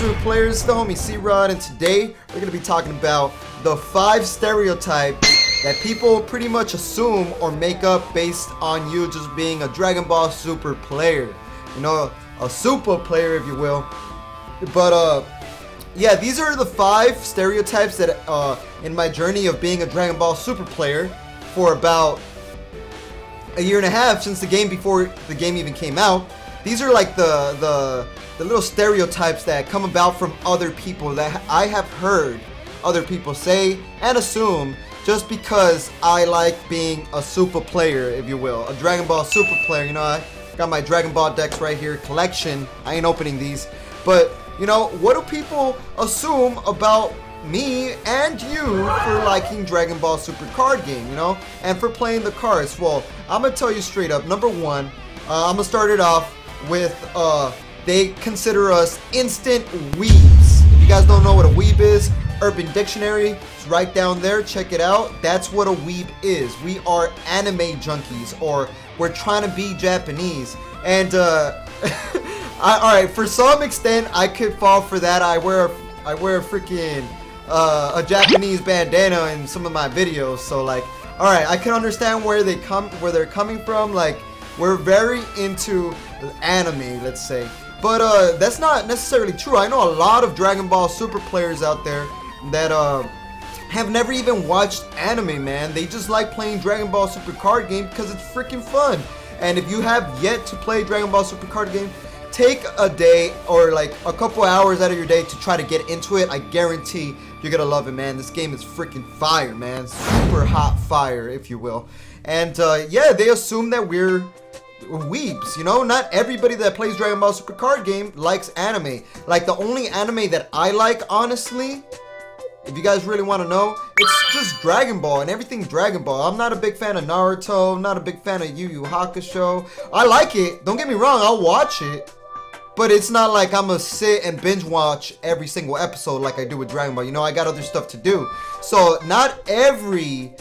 Super Players? It's the homie C-Rod, and today we're going to be talking about the 5 stereotypes that people pretty much assume or make up based on you just being a Dragon Ball Super player. You know, a Supah player, if you will. But, yeah, these are the 5 stereotypes that, in my journey of being a Dragon Ball Super player for about a year and a half since the game, before the game even came out. These are like the little stereotypes that come about from other people that I have heard other people say and assume just because I like being a Supah player, if you will. A Dragon Ball Super player. You know, I got my Dragon Ball decks right here, collection. I ain't opening these. But, you know, what do people assume about me and you for liking Dragon Ball Super card game, you know? And for playing the cards? Well, I'm going to tell you straight up. Number one, I'm going to start it off with, they consider us instant weebs. If you guys don't know what a weeb is, Urban Dictionary, it's right down there. Check it out. That's what a weeb is. We are anime junkies, or we're trying to be Japanese. And alright, for some extent, I could fall for that. I wear a freaking a Japanese bandana in some of my videos. So like, alright, I can understand where they're coming from. Like, we're very into anime, let's say. But that's not necessarily true. I know a lot of Dragon Ball Super players out there that have never even watched anime, man. They just like playing Dragon Ball Super card game because it's freaking fun. And if you have yet to play Dragon Ball Super card game, take a day or like a couple hours out of your day to try to get into it. I guarantee you're gonna love it, man. This game is freaking fire, man. Super hot fire, if you will. And yeah, they assume that we're weebs, you know. Not everybody that plays Dragon Ball Super card game likes anime. Like, the only anime that I like, honestly, if you guys really want to know, it's just Dragon Ball and everything Dragon Ball. I'm not a big fan of Naruto. I'm not a big fan of Yu Yu Hakusho. I like it, don't get me wrong, I'll watch it, but it's not like I'm gonna sit and binge watch every single episode like I do with Dragon Ball. You know, I got other stuff to do. So not every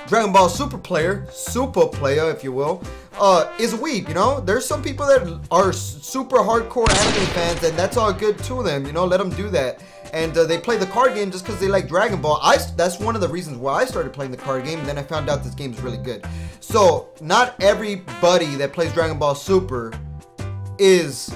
Dragon Ball Super player, Supah player, if you will, is a weeb, you know? There's some people that are super hardcore anime fans, and that's all good to them, you know? Let them do that. And they play the card game just because they like Dragon Ball. That's one of the reasons why I started playing the card game, and then I found out this game is really good. So, not everybody that plays Dragon Ball Super is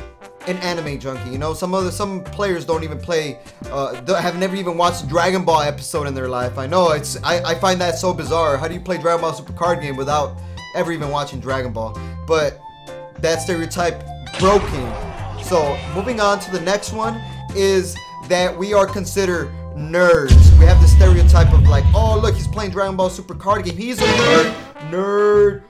an anime junkie, you know. Some players don't even play, have never even watched a Dragon Ball episode in their life. I know, I find that so bizarre. How do you play Dragon Ball Super card game without ever even watching Dragon Ball? But that stereotype broken. So moving on to the next one is that we are considered nerds. We have the stereotype of like, oh look, he's playing Dragon Ball Super card game, he's a nerd.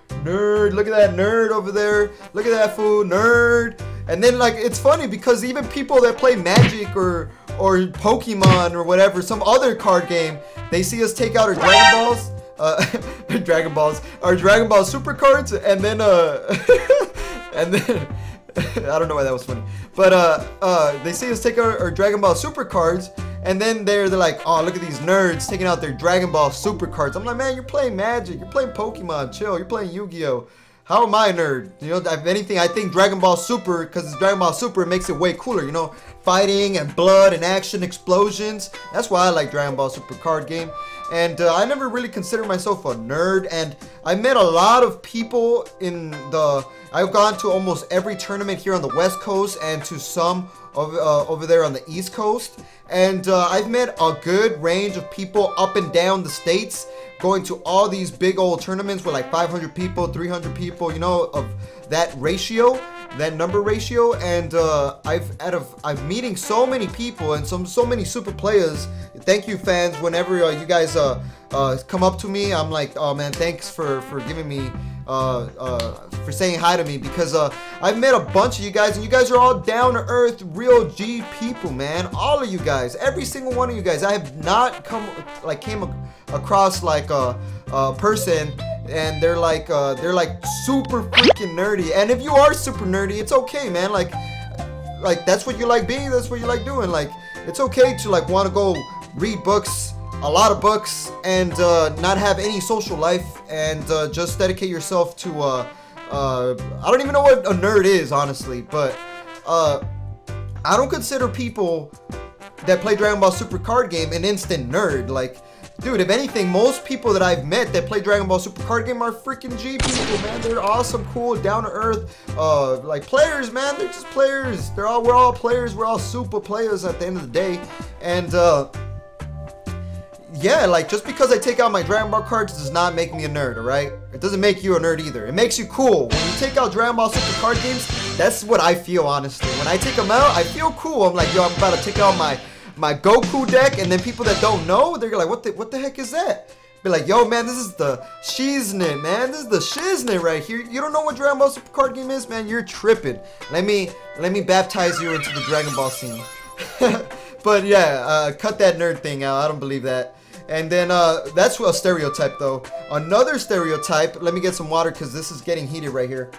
Look at that nerd over there, look at that fool, nerd. And then, like, it's funny because even people that play Magic or Pokemon or whatever, some other card game, they see us take out our Dragon Balls, our Dragon Ball Super cards, and then and then I don't know why that was funny, but they see us take out our Dragon Ball Super cards, and then they're like, oh, look at these nerds taking out their Dragon Ball Super cards. I'm like, man, you're playing Magic, you're playing Pokemon, chill, you're playing Yu-Gi-Oh! How am I a nerd? You know, if anything, I think Dragon Ball Super, because it's Dragon Ball Super, it makes it way cooler, you know? Fighting and blood and action, explosions. That's why I like Dragon Ball Super card game. And I never really considered myself a nerd. And I met a lot of people I've gone to almost every tournament here on the West Coast and to some over there on the East Coast. And I've met a good range of people up and down the states, going to all these big old tournaments with like 500 people, 300 people, you know, of that ratio, that number ratio. And I'm meeting so many people and so many Super players. Thank you, fans. Whenever you guys come up to me, I'm like, oh man, thanks for giving me for saying hi to me, because I've met a bunch of you guys, and you guys are all down to earth, real G people, man. All of you guys, every single one of you guys. I have not came across like a person and they're like super freaking nerdy. And if you are super nerdy, it's okay, man. Like that's what you like being, that's what you like doing. Like, it's okay to like want to go read books, a lot of books, and not have any social life, and just dedicate yourself to I don't even know what a nerd is, honestly, but I don't consider people that play Dragon Ball Super card game an instant nerd. Like, dude, if anything, most people that I've met that play Dragon Ball Super card game are freaking G people, man. They're awesome, cool, down to earth, like players, man. They're just players. We're all players. We're all super players at the end of the day. And yeah, like, just because I take out my Dragon Ball cards does not make me a nerd, alright? It doesn't make you a nerd either. It makes you cool. When you take out Dragon Ball Super card games, that's what I feel, honestly. When I take them out, I feel cool. I'm like, yo, I'm about to take out my Goku deck, and then people that don't know, they're like, what the heck is that? Be like, yo, man, this is the shiznit, man. This is the shiznit right here. You don't know what Dragon Ball Super card game is, man? You're tripping. Let me baptize you into the Dragon Ball scene. But yeah, cut that nerd thing out. I don't believe that. And then that's a stereotype, though. Another stereotype. Let me get some water because this is getting heated right here.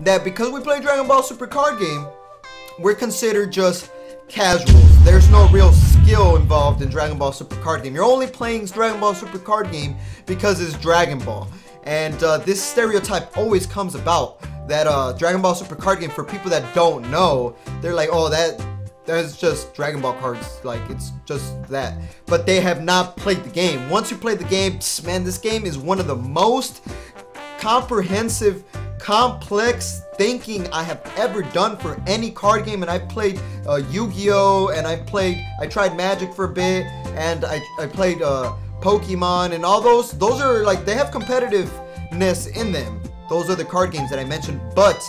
That because we play Dragon Ball Super card game, we're considered just casuals. There's no real skill involved in Dragon Ball Super card game. You're only playing Dragon Ball Super card game because it's Dragon Ball. And this stereotype always comes about. That Dragon Ball Super card game, for people that don't know, they're like, oh, that's just Dragon Ball cards, like, it's just that. But they have not played the game. Once you play the game, man, this game is one of the most comprehensive, complex thinking I have ever done for any card game. And I played Yu-Gi-Oh! And I tried Magic for a bit, and I played Pokemon, and all those are like, they have competitiveness in them. Those are the card games that I mentioned. But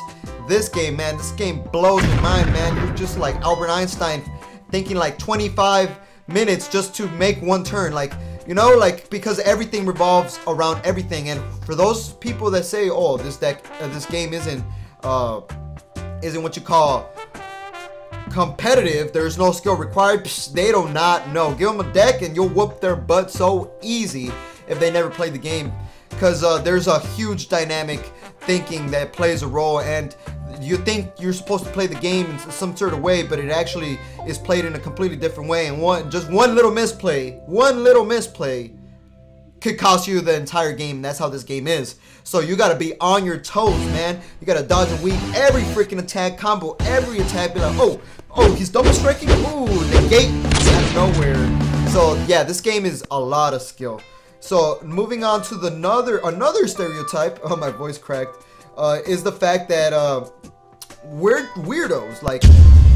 this game, man, this game blows my mind, man. You're just like Albert Einstein, thinking like 25 minutes just to make one turn. Like, you know, like, because everything revolves around everything. And for those people that say, oh, this game isn't what you call competitive, there's no skill required, they do not know. Give them a deck and you'll whoop their butt so easy if they never played the game. Because there's a huge dynamic thinking that plays a role, and you think you're supposed to play the game in some sort of way, but it actually is played in a completely different way. And just one little misplay could cost you the entire game. And that's how this game is. So you gotta be on your toes, man. You gotta dodge and weave every freaking attack, combo every attack. Be like, oh, he's double striking. Ooh, negate out of nowhere. So yeah, this game is a lot of skill. So moving on to another stereotype, oh, my voice cracked, is the fact that we're weirdos. Like,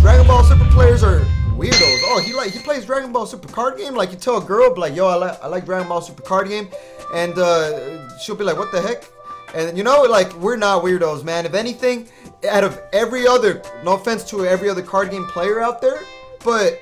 Dragon Ball Super players are weirdos. Oh, he plays Dragon Ball Super card game. Like, you tell a girl, like, yo, I like Dragon Ball Super card game, and she'll be like, what the heck? And you know, like, we're not weirdos, man. If anything, out of every other, no offense to every other card game player out there, but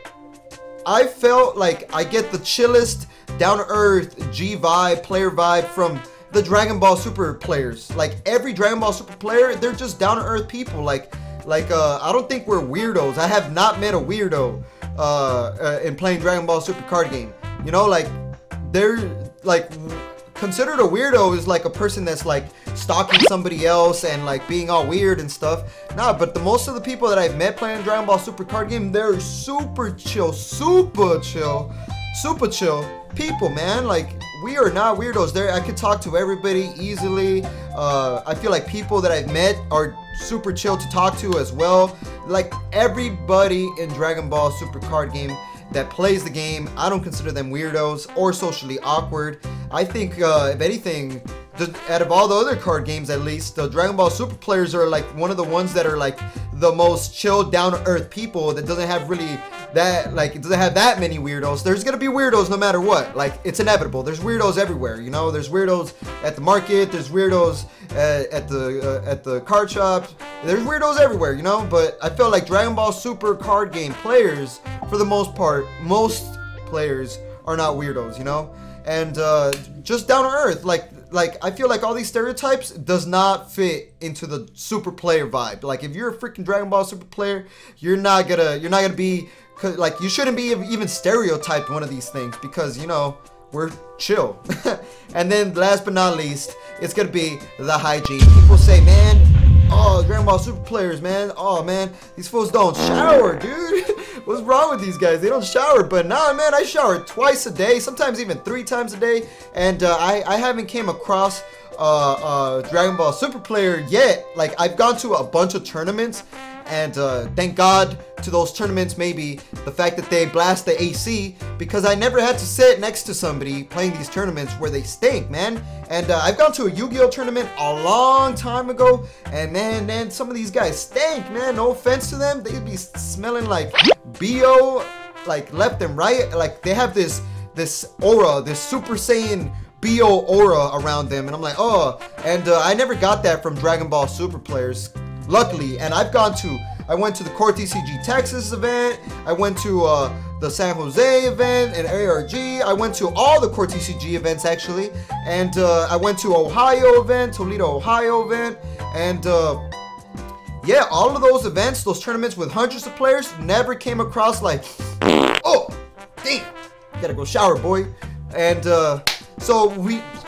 I felt like I get the chillest, down-to-earth G vibe, player vibe from the Dragon Ball Super players. Like, every Dragon Ball Super player, they're just down-to-earth people. Like I don't think we're weirdos. I have not met a weirdo in playing Dragon Ball Super card game. You know, like, they're like, considered a weirdo is like a person that's like stalking somebody else and like being all weird and stuff. Nah, but the most of the people that I've met playing Dragon Ball Super card game, they're super chill people, man. Like, we are not weirdos. There, I could talk to everybody easily. I feel like people that I've met are super chill to talk to as well. Like, everybody in Dragon Ball Super card game that plays the game, I don't consider them weirdos or socially awkward. I think, if anything, out of all the other card games, at least, the Dragon Ball Super players are like one of the ones that are like the most chilled, down-to-earth people that doesn't have really that, like, it doesn't have that many weirdos. There's gonna be weirdos no matter what. Like, it's inevitable. There's weirdos everywhere, you know. There's weirdos at the market. There's weirdos at the card shop. There's weirdos everywhere, you know. But I feel like Dragon Ball Super card game players, for the most part, most players are not weirdos, you know. And just down to earth. Like, I feel like all these stereotypes does not fit into the super player vibe. Like, if you're a freaking Dragon Ball Super player, you're not gonna be, like, you shouldn't be even stereotyped one of these things, because, you know, we're chill. And then last but not least, it's gonna be the hygiene. People say, man, oh, Dragon Ball Super players, man, oh man, these fools don't shower, dude. What's wrong with these guys? They don't shower. But nah, man, I shower twice a day, sometimes even 3 times a day. And I haven't came across Dragon Ball Super player yet. Like, I've gone to a bunch of tournaments, And thank God to those tournaments, maybe the fact that they blast the AC, because I never had to sit next to somebody playing these tournaments where they stink, man. And I've gone to a Yu-Gi-Oh tournament a long time ago, and man, some of these guys stink, man. No offense to them, they'd be smelling like BO, like left and right. Like they have this aura, this Super Saiyan BO aura around them, and I'm like, oh. And I never got that from Dragon Ball Super players, luckily. And I went to the Core TCG Texas event, I went to the San Jose event and ARG, I went to all the Core TCG events actually, and I went to Ohio event, Toledo, Ohio event, and yeah, all of those events, those tournaments with hundreds of players, never came across like, oh, damn, gotta go shower, boy. And so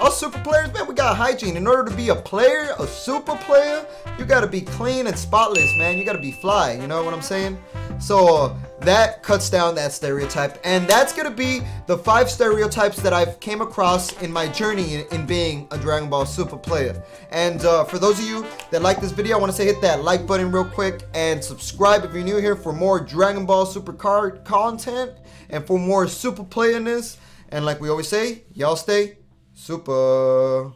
us super players, man, we got hygiene. In order to be a player, a super player, you gotta be clean and spotless, man. You gotta be fly, you know what I'm saying? So that cuts down that stereotype, and that's gonna be the 5 stereotypes that I've came across in my journey in being a Dragon Ball Super player. And for those of you that like this video, I want to say hit that like button real quick and subscribe if you're new here for more Dragon Ball Super card content and for more super playerness. And like we always say, y'all stay super.